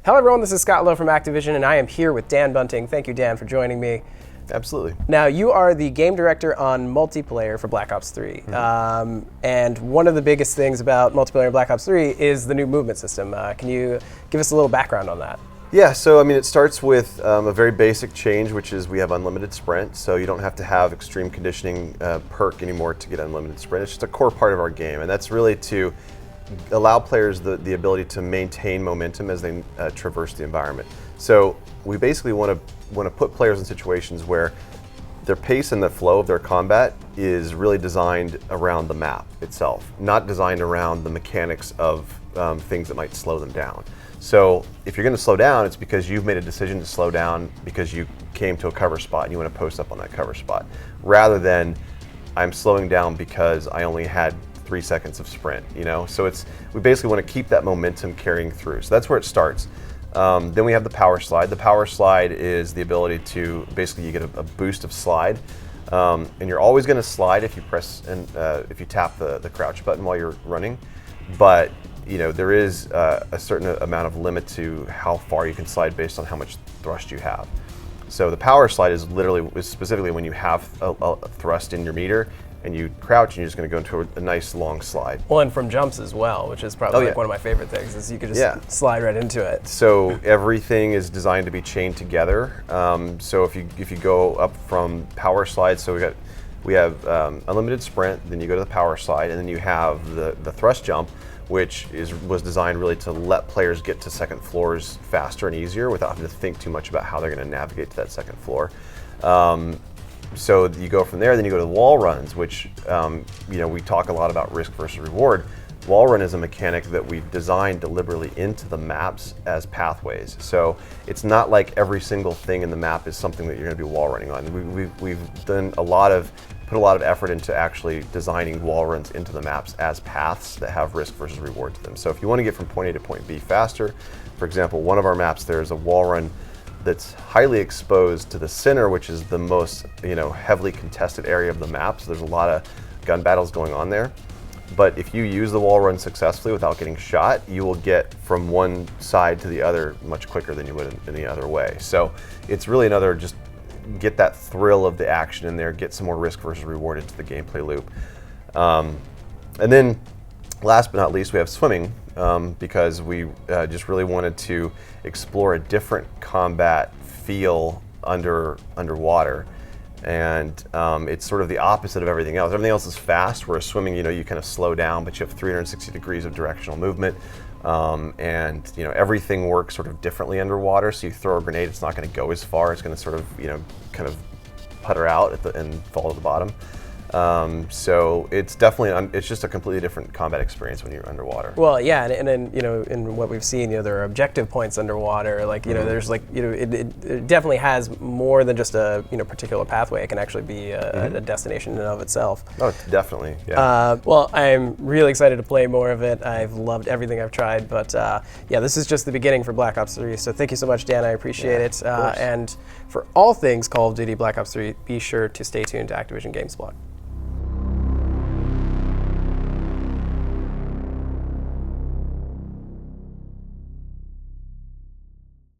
Hello everyone, this is Scott Lowe from Activision, and I am here with Dan Bunting. Thank you, Dan, for joining me. Absolutely. Now, you are the game director on multiplayer for Black Ops 3. And one of the biggest things about multiplayer in Black Ops 3 is the new movement system. Can you give us a little background on that? Yeah, so I mean, it starts with a very basic change, which is we have unlimited sprint, so you don't have to have extreme conditioning perk anymore to get unlimited sprint. It's just a core part of our game, and that's really to allow players the ability to maintain momentum as they traverse the environment. So we basically want to put players in situations where their pace and the flow of their combat is really designed around the map itself, not designed around the mechanics of things that might slow them down. So if you're going to slow down, it's because you've made a decision to slow down because you came to a cover spot and you want to post up on that cover spot, rather than I'm slowing down because I only had 3 seconds of sprint, you know? So we basically want to keep that momentum carrying through. So that's where it starts. Then we have the power slide. The power slide is the ability to, basically you get a boost of slide. And you're always going to slide if you press and if you tap the crouch button while you're running. But you know, there is a certain amount of limit to how far you can slide based on how much thrust you have. So the power slide is specifically when you have a thrust in your meter and you crouch and you're just going to go into a nice long slide. Well, and from jumps as well, which is probably one of my favorite things, is you could just slide right into it. So everything is designed to be chained together. So if you go up from power slide, so we have unlimited sprint, then you go to the power slide, and then you have the thrust jump, which was designed really to let players get to second floors faster and easier without having to think too much about how they're going to navigate to that second floor. So you go from there, then you go to the wall runs, which you know, we talk a lot about risk versus reward. Wall run is a mechanic that we've designed deliberately into the maps as pathways. So it's not like every single thing in the map is something that you're going to be wall running on. We've done put a lot of effort into actually designing wall runs into the maps as paths that have risk versus reward to them. So if you want to get from point A to point B faster, for example, one of our maps, there's a wall run that's highly exposed to the center, which is the most heavily contested area of the map. So there's a lot of gun battles going on there. But if you use the wall run successfully without getting shot, you will get from one side to the other much quicker than you would in the other way. So it's really another just get that thrill of the action in there, get some more risk versus reward into the gameplay loop. And then last but not least, we have swimming, because we just really wanted to explore a different combat feel underwater. And it's sort of the opposite of everything else. Everything else is fast, whereas swimming, you kind of slow down, but you have 360 degrees of directional movement. And everything works sort of differently underwater. So you throw a grenade, it's not going to go as far. It's going to sort of kind of putter out and fall to the bottom. So it's definitely it's just a completely different combat experience when you're underwater. Well, yeah, and then in what we've seen, there are objective points underwater. Like there's it definitely has more than just a particular pathway. It can actually be a destination in and of itself. Oh, definitely. Yeah. Well, I'm really excited to play more of it. I've loved everything I've tried, but yeah, this is just the beginning for Black Ops 3. So thank you so much, Dan. I appreciate it. And for all things Call of Duty Black Ops 3, be sure to stay tuned to Activision Games Blog.